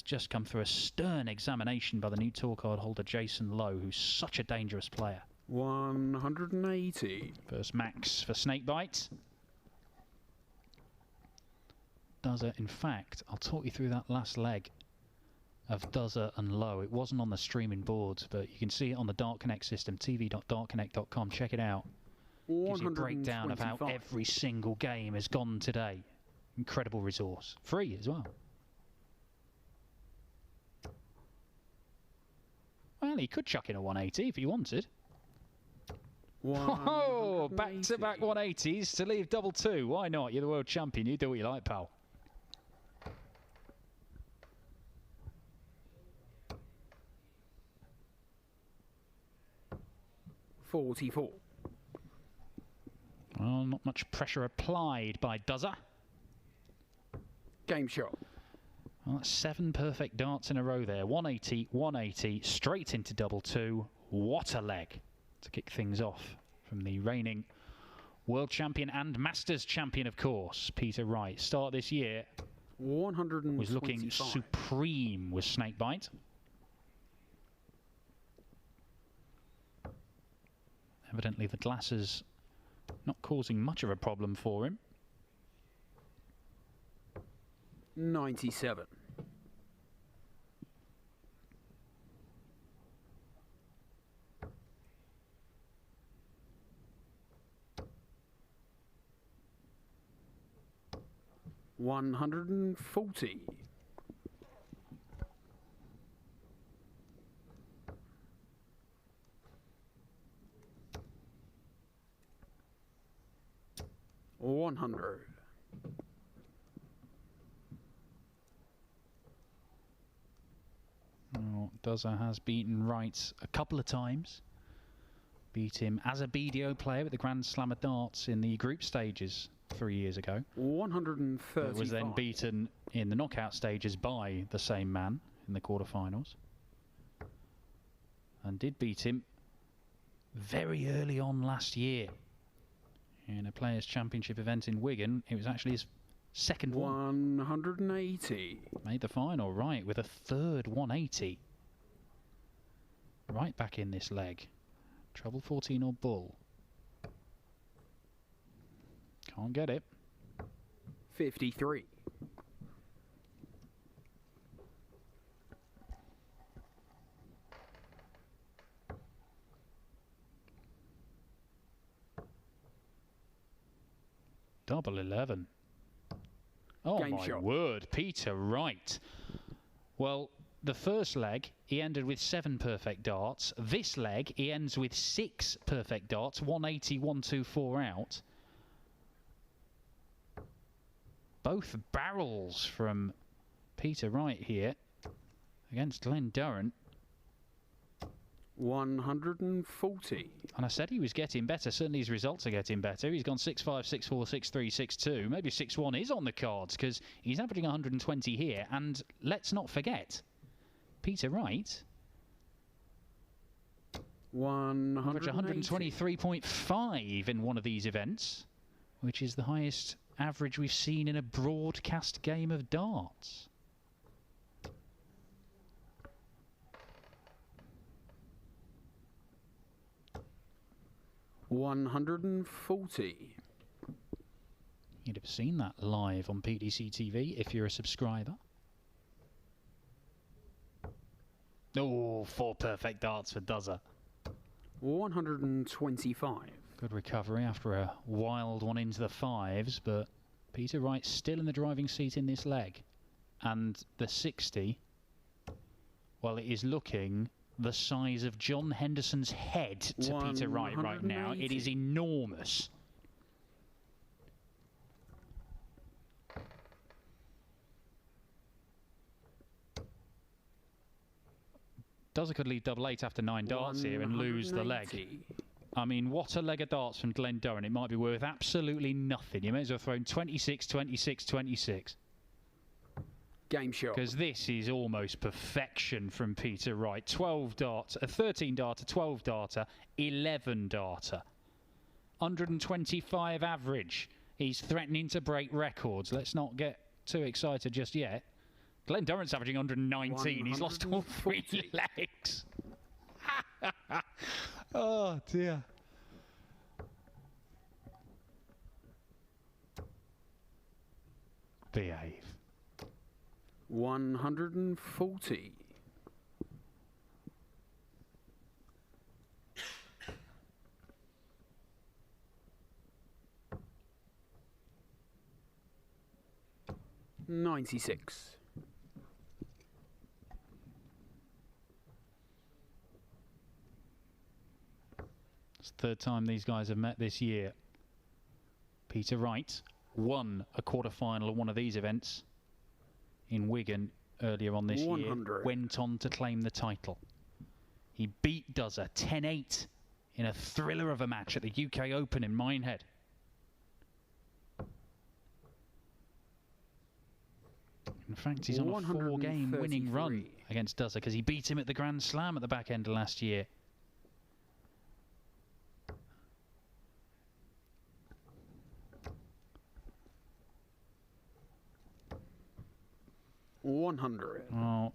just come through a stern examination by the new tour card holder Jason Lowe, who's such a dangerous player. 180. First max for Snakebite. Dozer, in fact, I'll talk you through that last leg of Dozer and Lowe. It wasn't on the streaming boards, but you can see it on the Dart Connect system, tv.dartconnect.com. Check it out. Gives you a breakdown of how every single game has gone today. Incredible resource. Free as well. Well, he could chuck in a 180 if he wanted. Oh, back-to-back 180s to leave double two. Why not? You're the world champion. You do what you like, pal. $44. Well, not much pressure applied by Dozer. Game shot. Well, that's 7 perfect darts in a row there. 180, 180, straight into double two. What a leg to kick things off from the reigning world champion and Masters champion, of course, Peter Wright. Start this year 125. was looking supreme with Snakebite. Evidently the glasses not causing much of a problem for him. 97. $140. $100. Well, Dozer has beaten Wright a couple of times. Beat him as a BDO player at the Grand Slam of Darts in the group stages 3 years ago. 130. Was then beaten in the knockout stages by the same man in the quarterfinals. And did beat him very early on last year in a Players' Championship event in Wigan. It was actually his second one. 180. Made the final, right, with a third 180. Right back in this leg. Treble 14 or bull. Can't get it. 53. Double 11. Oh my word, Peter Wright. Well, the first leg, he ended with 7 perfect darts. This leg, he ends with 6 perfect darts. 180, 124 out. Both barrels from Peter Wright here against Glen Durrant. 140. And I said he was getting better. Certainly his results are getting better. He's gone 6-5, 6-4, 6-3, 6-2. Maybe 6-1 is on the cards because he's averaging 120 here. And let's not forget, Peter Wright averaged 123.5 in one of these events, which is the highest average we've seen in a broadcast game of darts. $140. You'd have seen that live on PDC TV if you're a subscriber. Oh, 4 perfect darts for Dozer. 125. Good recovery after a wild one into the 5s, but Peter Wright still in the driving seat in this leg. And the 60, well, it is looking the size of John Henderson's head to Peter Wright right now. It is enormous. Dozer could leave double 8 after 9 darts here and lose the leg. I mean, what a leg of darts from Glen Durrant. It might be worth absolutely nothing. You may as well throw in 26, 26, 26. Game shot. Because this is almost perfection from Peter Wright. 12 darts, a 13 darter, 12 darter, 11 darter. 125 average. He's threatening to break records. Let's not get too excited just yet. Glen Durrant's averaging 119. He's lost all 3 legs. Oh, dear. Behave. 140. $96. It's the third time these guys have met this year. Peter Wright won a quarter-final at one of these events in Wigan earlier on this 100. year. Went on to claim the title. He beat Duzza 10-8 in a thriller of a match at the UK Open in Minehead. In fact, he's on a 4-game winning run against Duzza because he beat him at the Grand Slam at the back end of last year. $100. Well,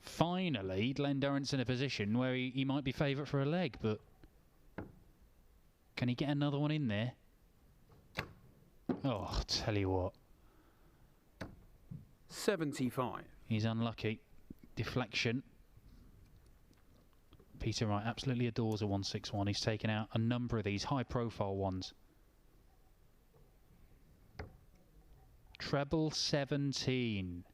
finally, Glen Durrant's in a position where he might be favourite for a leg, but can he get another one in there? Oh, I'll tell you what. 75. He's unlucky. Deflection. Peter Wright absolutely adores a 161. He's taken out a number of these high-profile ones. Treble 17.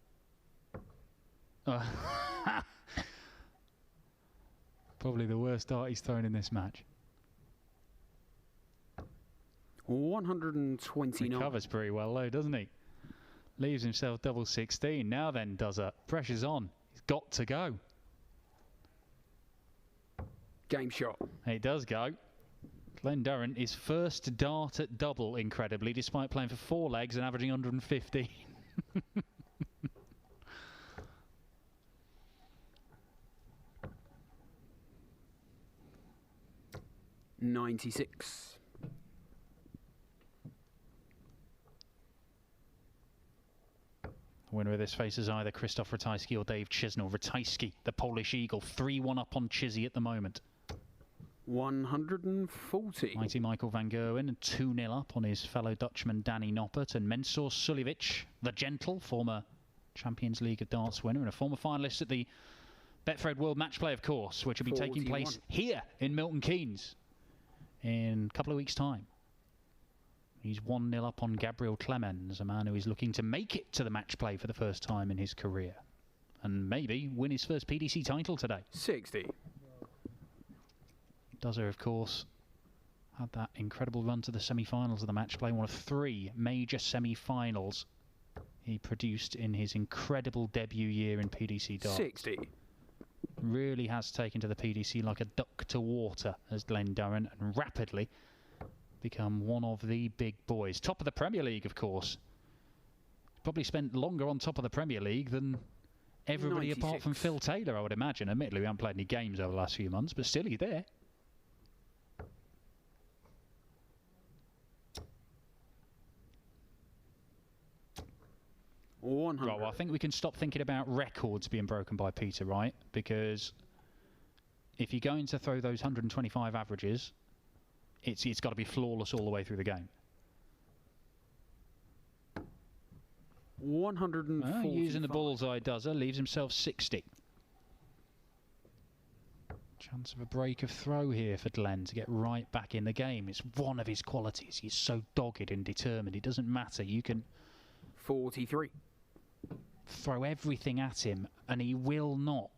Probably the worst dart he's thrown in this match. 129. Recovers pretty well though, doesn't he? Leaves himself double 16. Now then, does it? Pressure's on. He's got to go. Game shot. It does go. Glen Durrant is first dart at double, incredibly, despite playing for 4 legs and averaging 115. $96. The winner of this faces either Krzysztof Ratajski or Dave Chisnell. Ratajski, the Polish Eagle, 3-1 up on Chizzy at the moment. 140. Mighty Michael van Gerwen, 2-0 up on his fellow Dutchman Danny Noppert. And Mensur Suljevic, the gentle, former Champions League of Darts winner and a former finalist at the Betfred World Match Play, of course, which will be 41. taking place here in Milton Keynes in a couple of weeks' time. He's 1-0 up on Gabriel Clemens, a man who is looking to make it to the match play for the first time in his career. And maybe win his first PDC title today. 60. Duzza, of course, had that incredible run to the semi-finals of the match play, one of 3 major semi-finals he produced in his incredible debut year in PDC Darts. 60. Really has taken to the PDC like a duck to water as Glen Durrant, and rapidly become one of the big boys. Top of the Premier League, of course. Probably spent longer on top of the Premier League than everybody 96. apart from Phil Taylor, I would imagine. Admittedly, we haven't played any games over the last few months, but still he's there. Right, well, I think we can stop thinking about records being broken by Peter Wright, because if you're going to throw those 125 averages, it's got to be flawless all the way through the game. 140. Using the bullseye Duzza, leaves himself 60. Chance of a break of throw here for Glen to get right back in the game. It's one of his qualities. He's so dogged and determined. It doesn't matter. You can 43. throw everything at him and he will not.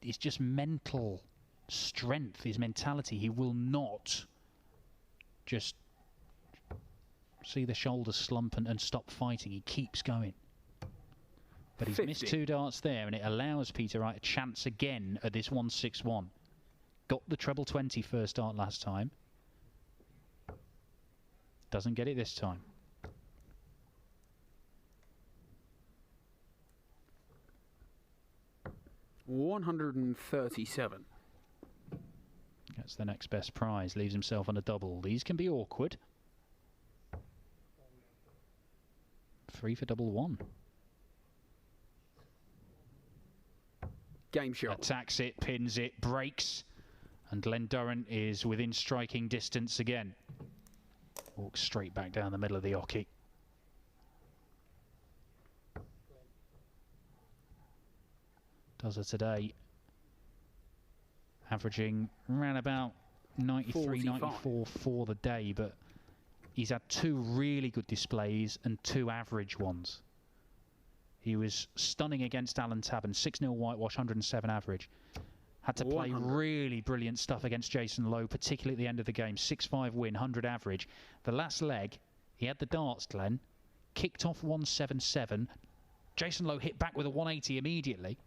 It's just mental strength, his mentality. He will not just see the shoulders slump and stop fighting. He keeps going. But he's 50. missed 2 darts there, and it allows Peter Wright a chance again at this 161. Got the treble 20 first dart last time. Doesn't get it this time. $137. That's the next best prize. Leaves himself on a double. These can be awkward. 3 for double 1. Game shot. Attacks it, pins it, breaks. And Glen Durrant is within striking distance again. Walks straight back down the middle of the oche. Does it today. Averaging around about 93, 45. 94 for the day, but he's had 2 really good displays and 2 average ones. He was stunning against Alan Tabban, 6-0 whitewash, 107 average. Had to play 100. really brilliant stuff against Jason Lowe, particularly at the end of the game. 6-5 win, 100 average. The last leg, he had the darts, Glenn. Kicked off 177. Jason Lowe hit back with a 180 immediately.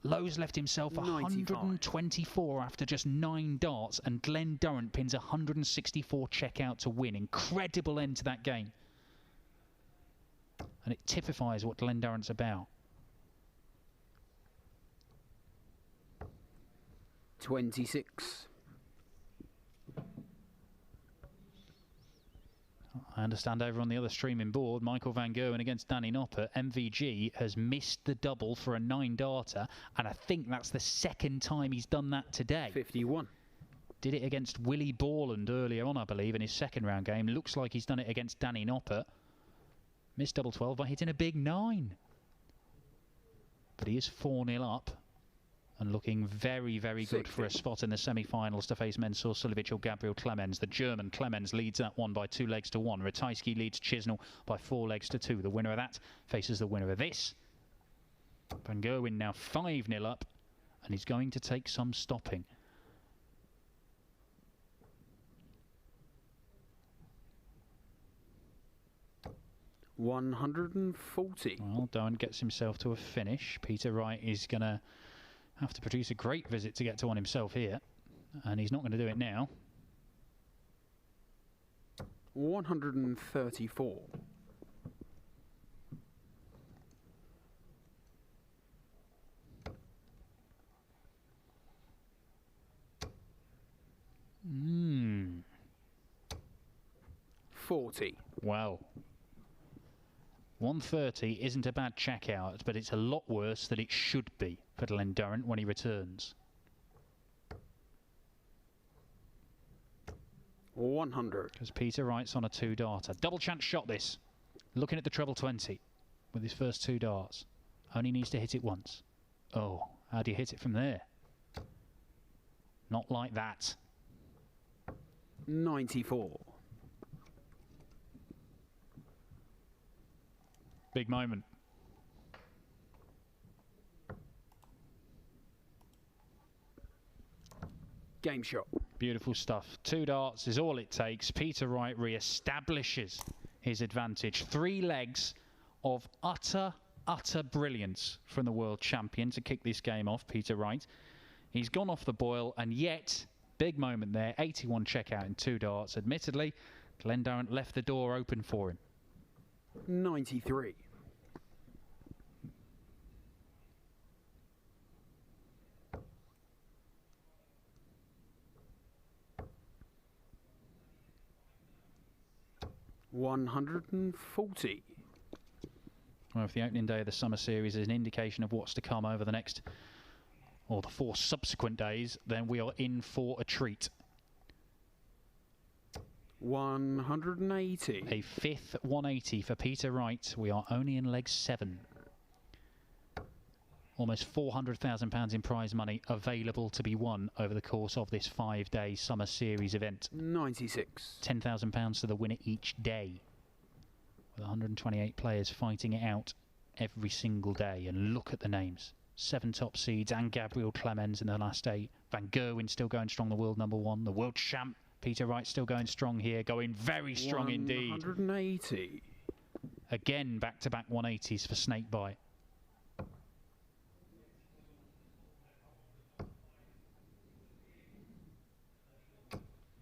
Lowe's left himself 124 after just 9 darts, and Glen Durrant pins 164 check out to win. Incredible end to that game. And it typifies what Glen Durrant's about. 26. I understand over on the other streaming board, Michael Van Gerwen against Danny Noppert. MVG has missed the double for a 9-darter, and I think that's the second time he's done that today. 51. Did it against Willie Borland earlier on, I believe, in his second round game. Looks like he's done it against Danny Noppert. Missed double 12 by hitting a big 9. But he is 4-0 up. And looking very, very good for a spot in the semi-finals to face Mensur Suljovic or Gabriel Clemens. The German Clemens leads that one by 2 legs to 1. Ratajski leads Chisnell by 4 legs to 2. The winner of that faces the winner of this. Van Gerwen now 5-0 up, and he's going to take some stopping. $140. Well, Durrant gets himself to a finish. Peter Wright is going to have to produce a great visit to get to one himself here, and he's not going to do it now. 134. Hmm. 40. Well, 130 isn't a bad check out, but it's a lot worse than it should be for Glen Durrant when he returns. 100. Because Peter Wright's on a 2-darter. Double chance shot this. Looking at the treble 20 with his first 2 darts. Only needs to hit it once. Oh, how do you hit it from there? Not like that. 94. Big moment. Game shot. Beautiful stuff. 2 darts is all it takes. Peter Wright re-establishes his advantage. 3 legs of utter brilliance from the world champion to kick this game off, Peter Wright. He's gone off the boil, and yet, big moment there. 81 check out in 2 darts. Admittedly, Glen Durrant left the door open for him. 93. $140. Well, if the opening day of the Summer Series is an indication of what's to come over the next, or the 4 subsequent days, then we are in for a treat. 180. A 5th 180 for Peter Wright. We are only in leg 7. Almost £400,000 in prize money available to be won over the course of this 5-day Summer Series event. 96. £10,000 to the winner each day, with 128 players fighting it out every single day. And look at the names. 7 top seeds and Gabriel Clemens in the last 8. Van Gerwen still going strong, the world #1. The world champ Peter Wright still going strong here, going very strong indeed. 180. Again, back-to-back 180s for Snakebite.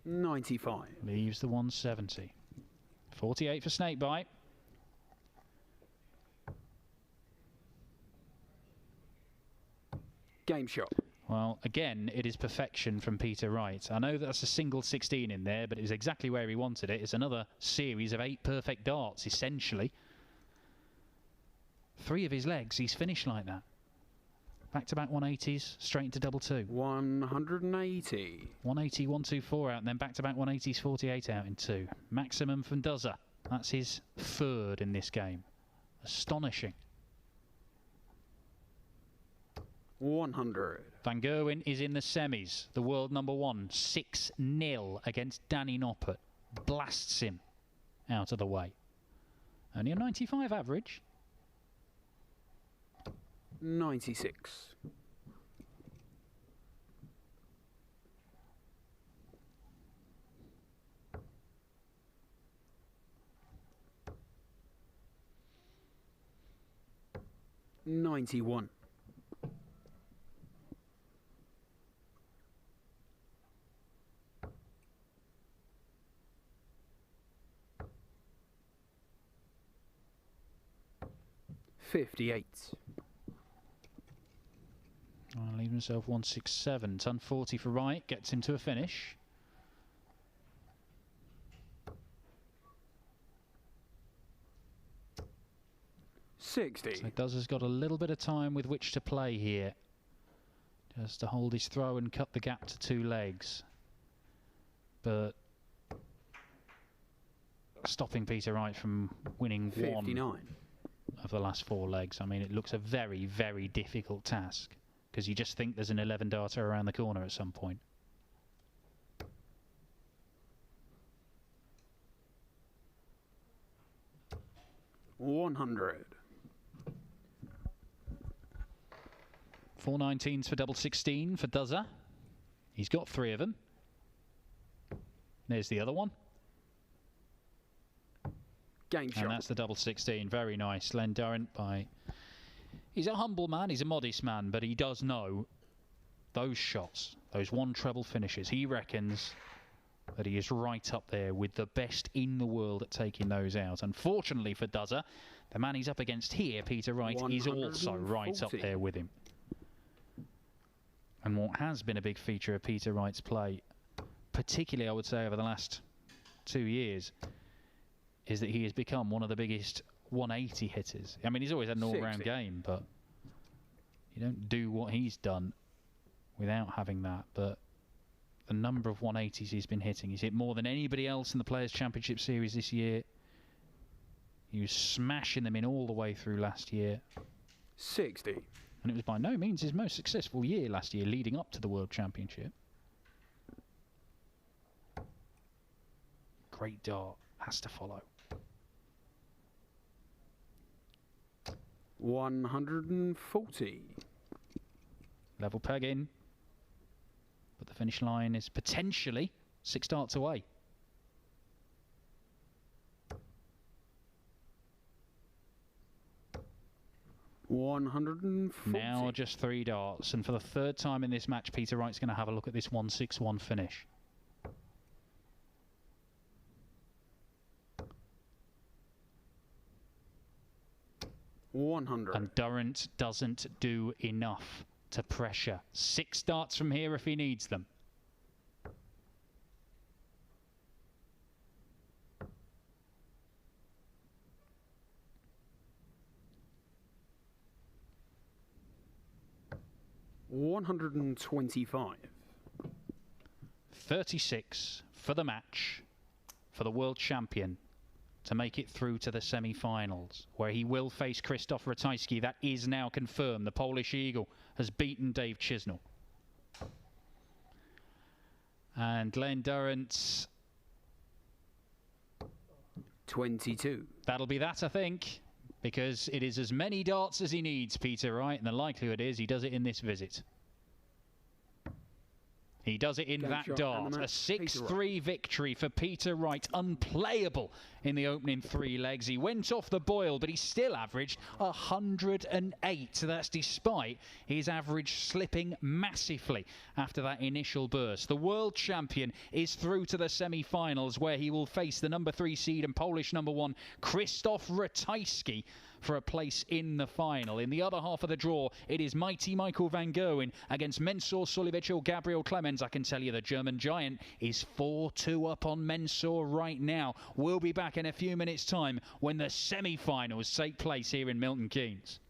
$95. Leaves the 170. 48 for Snakebite. Game shot. Well, again, it is perfection from Peter Wright. I know that's a single 16 in there, but it was exactly where he wanted it. It's another series of 8 perfect darts, essentially. 3 of his legs, he's finished like that. Back-to-back 180s, straight into double two. 180. 180, 124 out, and then back-to-back 180s, 48 out in two. Maximum from Duzza. That's his third in this game. Astonishing. 100. Van Gerwen is in the semis. The world number one, 6-0 against Danny Noppert. Blasts him out of the way. Only a 95 average. 96. 91. 58. Leave himself 167. Ton 40 for Wright. Gets him to a finish. So Duzza's got a little bit of time with which to play here. Just to hold his throw and cut the gap to 2 legs. But stopping Peter Wright from winning 59. 1 of the last 4 legs. I mean, it looks a very, very difficult task. Because you just think there's an 11-darter around the corner at some point. $100. 419s for double 16 for Duzza. He's got 3 of them. There's the other one. Game shot. And that's the double 16. Very nice. Glen Durrant by... He's a humble man, he's a modest man, but he does know those shots, those 1 treble finishes. He reckons that he is right up there with the best in the world at taking those out. Unfortunately for Duzza, the man he's up against here, Peter Wright, is also right up there with him. And what has been a big feature of Peter Wright's play, particularly I would say over the last 2 years, is that he has become one of the biggest 180 hitters. I mean, he's always had an all-round game, but you don't do what he's done without having that. But the number of 180s he's been hitting, he's hit more than anybody else in the Players' Championship Series this year. He was smashing them in all the way through last year. 60. And it was by no means his most successful year last year, leading up to the World Championship. Great dart. Has to follow. 140. Level peg in. But the finish line is potentially 6 darts away. Now just 3 darts. And for the 3rd time in this match, Peter Wright's going to have a look at this 161 finish. $100. And Durrant doesn't do enough to pressure. 6 darts from here if he needs them. $125. 36 for the match for the world champion to make it through to the semi-finals, where he will face Krzysztof Ratajski. That is now confirmed. The Polish Eagle has beaten Dave Chisnell. And Glen Durrant... 22. That'll be that, I think, because it is as many darts as he needs, Peter Wright, and the likelihood is he does it in this visit. He does it in that dart. A 6-3 victory for Peter Wright. Unplayable in the opening 3 legs. He went off the boil, but he still averaged 108. That's despite his average slipping massively after that initial burst. The world champion is through to the semi-finals, where he will face the number 3 seed and Polish number 1, Krzysztof Ratajski, for a place in the final. In the other half of the draw, it is mighty Michael van Gerwen against Mensur Suljovic or Gabriel Clemens. I can tell you the German giant is 4-2 up on Mensur right now. We'll be back in a few minutes' time when the semi-finals take place here in Milton Keynes.